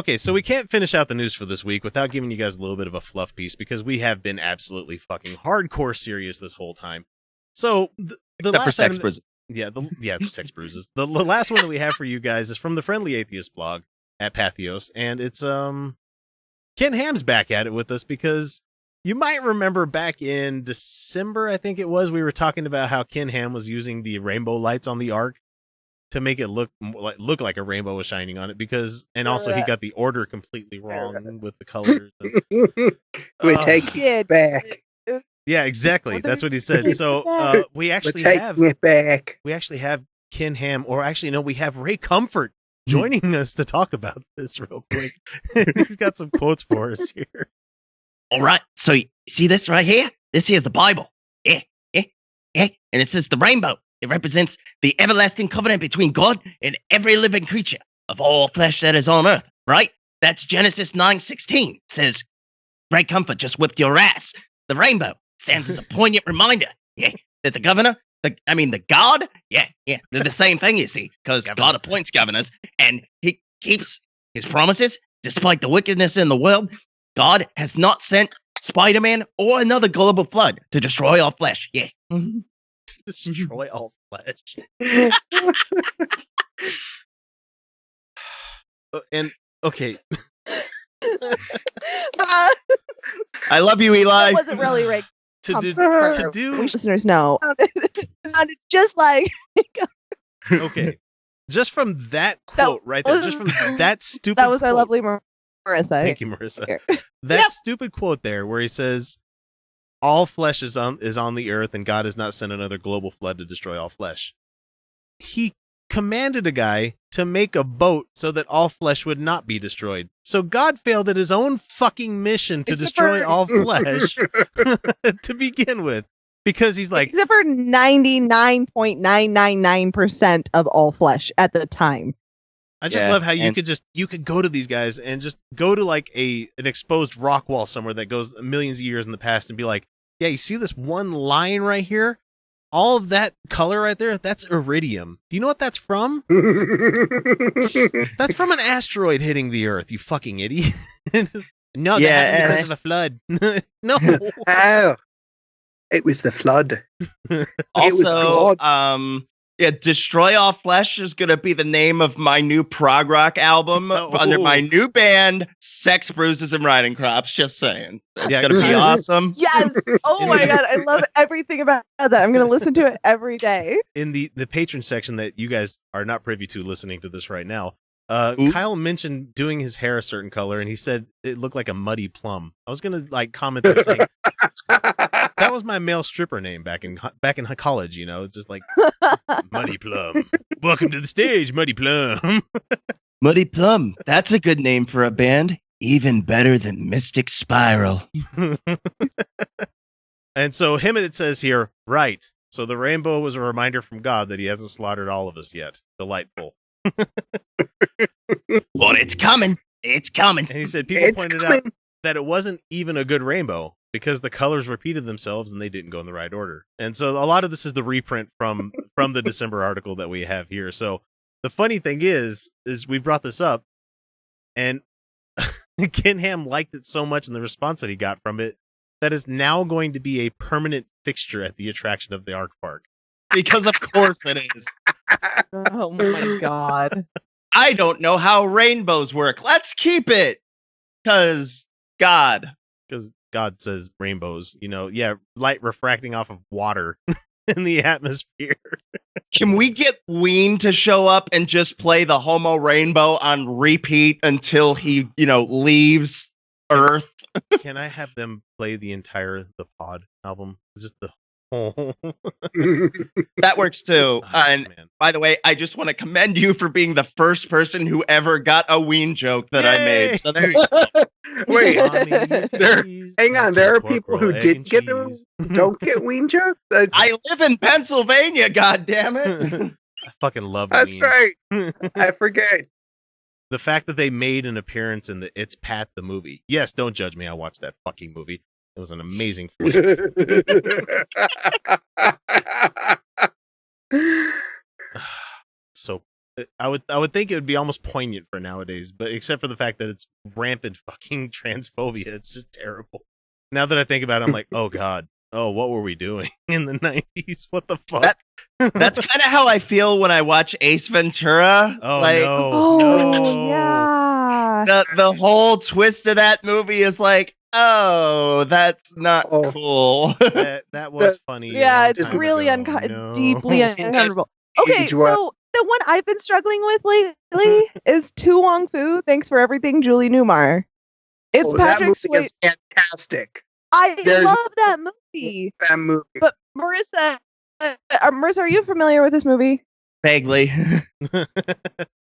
Okay, so we can't finish out the news for this week without giving you guys a little bit of a fluff piece because we have been absolutely fucking hardcore serious this whole time. So the Except for last sex item bruises. the sex bruises. The last one that we have for you guys is from the Friendly Atheist blog at Pathos, and it's Ken Ham's back at it with us because you might remember back in December, I think it was, we were talking about how Ken Ham was using the rainbow lights on the Ark to make it look like a rainbow was shining on it because, and also he got the order completely wrong with the colors. And, We're taking it back. Yeah, exactly. That's what he said. So we actually have it back. We actually have Ken Ham, or actually no, we have Ray Comfort joining us to talk about this real quick. He's got some quotes for us here. All right. So you see this right here? This here is the Bible. Yeah. And it says the rainbow. It represents the everlasting covenant between God and every living creature of all flesh that is on earth, right? That's Genesis 9:16. It says, Great comfort just whipped your ass. The rainbow stands as a poignant reminder, that the governor, the God, they're the same thing, you see, because God appoints governors and he keeps his promises despite the wickedness in the world. God has not sent Spider-Man or another global flood to destroy all flesh. Yeah. Mm-hmm. Destroy all flesh. And okay. I love you, Eli. That wasn't really Rick. To do listeners know. It sounded just like okay. Just from that quote right there, just from that stupid that was our quote, lovely Marissa. Thank you, Marissa. That stupid quote there where he says all flesh is on the earth and God has not sent another global flood to destroy all flesh. He commanded a guy to make a boat so that all flesh would not be destroyed. So God failed at his own fucking mission to destroy all flesh to begin with. Because he's like, except for 99.999% of all flesh at the time. I just love how you could go to these guys and just go to like an exposed rock wall somewhere that goes millions of years in the past and be like, yeah, you see this one line right here? All of that color right there, that's iridium. Do you know what that's from? That's from an asteroid hitting the Earth, you fucking idiot. No, that happened because of a flood. No. Oh, it was the flood. Also, Destroy All Flesh is going to be the name of my new prog rock album under my new band, Sex, Bruises, and Riding Crops. Just saying. It's going to be awesome. Yes. Oh my God. I love everything about that. I'm going to listen to it every day. In the patron section that you guys are not privy to listening to this right now, Kyle mentioned doing his hair a certain color, and he said it looked like a muddy plum. I was gonna comment there saying that was my male stripper name back in college. You know, it's just like Muddy Plum. Welcome to the stage, Muddy Plum. Muddy Plum. That's a good name for a band. Even better than Mystic Spiral. And so it says here, right? So the rainbow was a reminder from God that He hasn't slaughtered all of us yet. Delightful. Well, it's coming. It's coming. And he said people pointed out that it wasn't even a good rainbow because the colors repeated themselves and they didn't go in the right order. And so a lot of this is the reprint from the December article that we have here. So the funny thing is we brought this up and Ken Ham liked it so much in the response that he got from it that is now going to be a permanent fixture at the attraction of the Ark Park. Because of course it is. Oh my God. I don't know how rainbows work. Let's keep it. Because God says rainbows, light refracting off of water in the atmosphere. Can we get Ween to show up and just play the Homo Rainbow on repeat until he, leaves Earth? Can I have them play the entire The Pod album? Just the whole. That works too. And by the way, I just want to commend you for being the first person who ever got a Ween joke that I made. So there you go. Wait, hang on. There are people who don't get Ween jokes. I live in Pennsylvania. God damn it! I fucking love. That's Ween. Right. I forget. The fact that they made an appearance in the It's Pat the movie. Yes, don't judge me. I watched that fucking movie. It was an amazing film. So I would think it would be almost poignant for nowadays, but except for the fact that it's rampant fucking transphobia, it's just terrible. Now that I think about it, I'm like, oh god, oh what were we doing in the 90s? What the fuck? That's kind of how I feel when I watch Ace Ventura. Oh like, no, yeah. The whole twist of that movie is like, oh, that's not cool. that was funny. Yeah, it's really deeply uncomfortable. Okay, so the one I've been struggling with lately is Tu Wong Fu. Thanks for everything, Julie Newmar. It's Patrick Swayze. Is fantastic. I love that movie. But Marissa, are you familiar with this movie? Vaguely.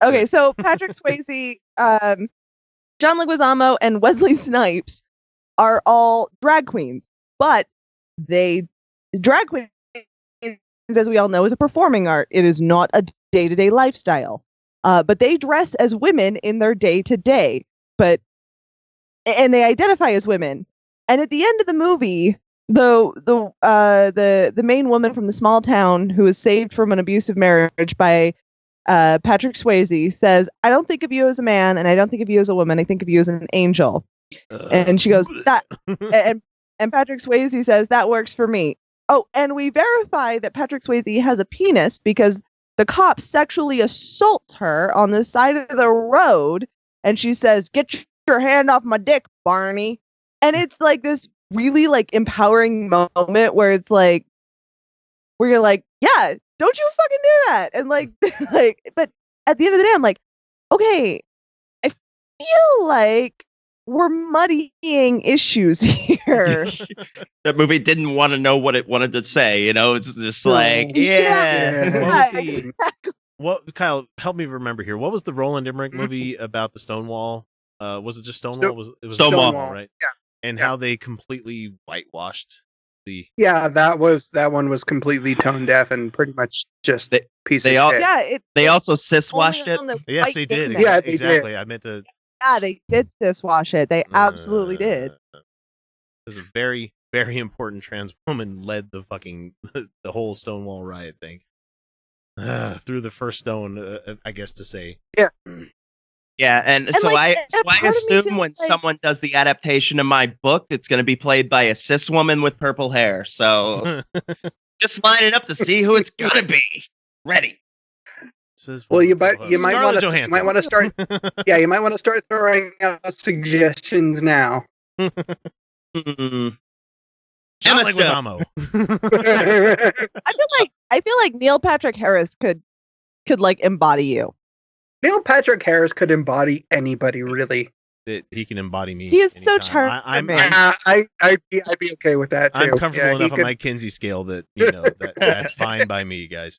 Okay, so Patrick Swayze, John Leguizamo, and Wesley Snipes are all drag queens, but drag queens, as we all know, is a performing art. It is not a day-to-day lifestyle. But they dress as women in their day-to-day, and they identify as women. And at the end of the movie, the main woman from the small town who is saved from an abusive marriage by Patrick Swayze says, "I don't think of you as a man, and I don't think of you as a woman. I think of you as an angel." And she goes, "That," and Patrick Swayze says, "That works for me." Oh, and we verify that Patrick Swayze has a penis because the cop sexually assaults her on the side of the road, and she says, "Get your hand off my dick, Barney." And it's like this really like empowering moment where it's like, where you're like, yeah, don't you fucking do that. And like, but at the end of the day, I'm like, okay, I feel like we're muddying issues here. That movie didn't want to know what it wanted to say, you know? It's just like, exactly. What, Kyle, help me remember here. What was the Roland Emmerich movie about the Stonewall? Was it just Stonewall? It was Stonewall, right? Yeah. And how they completely whitewashed the. Yeah, that one was completely tone deaf and pretty much just piece of shit. Yeah, they also cis-washed it. Yes, they did. Yeah, exactly. Did. I meant to. Yeah, they did ciswash it. They absolutely did. There's a very, very important trans woman led the fucking the whole Stonewall riot thing. Threw the first stone, I guess to say. Yeah. Yeah, and so like, I assume when someone does the adaptation of my book, it's going to be played by a cis woman with purple hair. So just line it up to see who it's going to be. Ready. Well, you might want to start. Yeah, you might want to start throwing out suggestions now. John Leguizamo. I feel like Neil Patrick Harris could like embody you. Neil Patrick Harris could embody anybody, really. He can embody me. He is anytime. so charming. I'd be okay with that too. I'm comfortable enough on my Kinsey scale that that's fine by me, guys.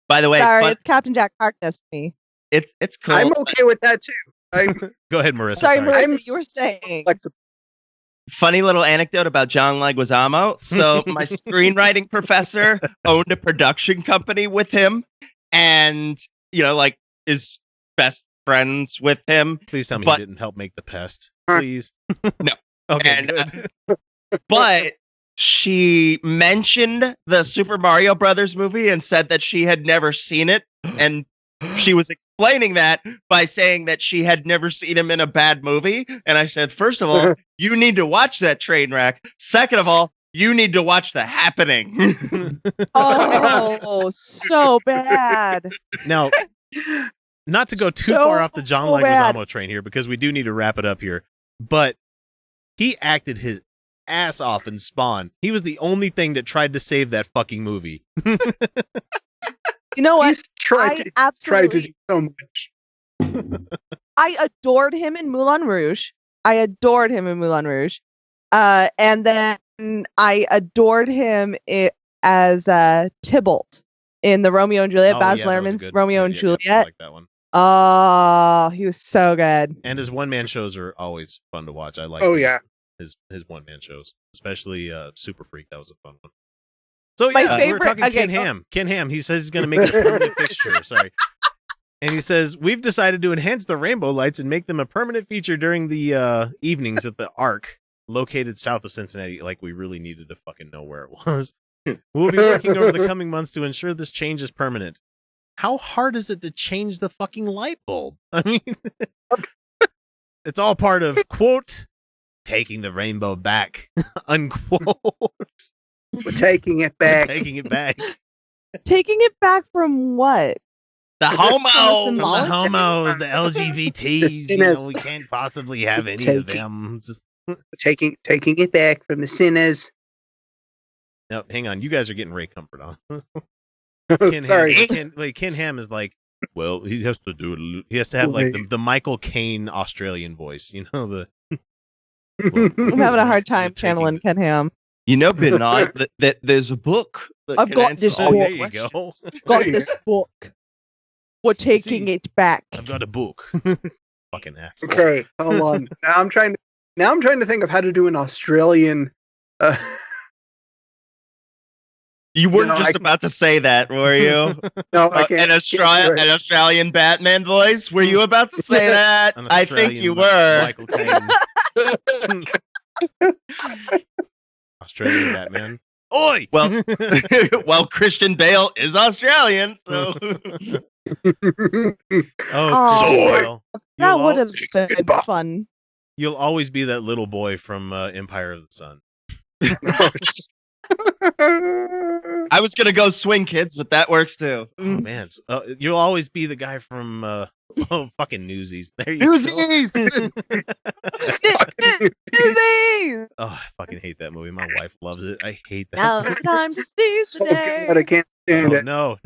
By the way, sorry, it's Captain Jack Harkness for me. It's cool. I'm okay with that too. Go ahead, Marissa. Sorry, Marissa, you were saying. Funny little anecdote about John Leguizamo. So my screenwriting professor owned a production company with him, and is best friends with him. Please tell me he didn't help make The Pest. Please. No. Okay, good. But she mentioned the Super Mario Brothers movie and said that she had never seen it. And she was explaining that by saying that she had never seen him in a bad movie. And I said, first of all, you need to watch that train wreck. Second of all, you need to watch The Happening. Oh, so bad. Now, not to go too far off the John Leguizamo train here, because we do need to wrap it up here, but he acted his ass off in Spawn. He was the only thing that tried to save that fucking movie. You know what? He's tried to do so much. I adored him in Moulin Rouge. And then I adored him as Tybalt in the Romeo and Juliet. Baz Luhrmann's Romeo and Juliet. I like that one. Oh, he was so good. And his one-man shows are always fun to watch. I like his one-man shows, especially Super Freak. That was a fun one. So yeah, we're talking Ken Ham. Ken Ham, he says he's going to make a permanent fixture. Sorry. And he says, we've decided to enhance the rainbow lights and make them a permanent feature during the evenings at the Arc, located south of Cincinnati. Like we really needed to fucking know where it was. We'll be working over the coming months to ensure this change is permanent. how hard is it to change the fucking light bulb? I mean, it's all part of, quote, taking the rainbow back, unquote. We're taking it back. Taking it back. Taking it back from what? The homos. From the homos, the LGBTs. The we can't possibly have any of them. Taking it back from the sinners. No, hang on. You guys are getting Ray Comfort on. Sorry. Ken Ham is like, well, he has to do it. He has to have like the Michael Caine Australian voice. You know, the. I'm having a hard time channeling Ken Ham. You know, Bernard, that there's a book. I've got this book. There you go. Got this book. We're taking it back. I've got a book. Fucking ass. Okay, hold on. Now I'm trying to think of how to do an Australian. You weren't about to say that, were you? No, I can't. An Australian Batman voice? Were you about to say that? I think you were. Michael Caine. Australian Batman. Oi! Well, Christian Bale is Australian, so. Bale. That would have been fun. You'll always be that little boy from Empire of the Sun. I was gonna go Swing Kids, but that works too. Oh man, you'll always be the guy from fucking Newsies. There you Newsies! go. Newsies! Oh, I fucking hate that movie. My wife loves it. I hate that. Now it's time to seize the day. God, I can't stand it. No.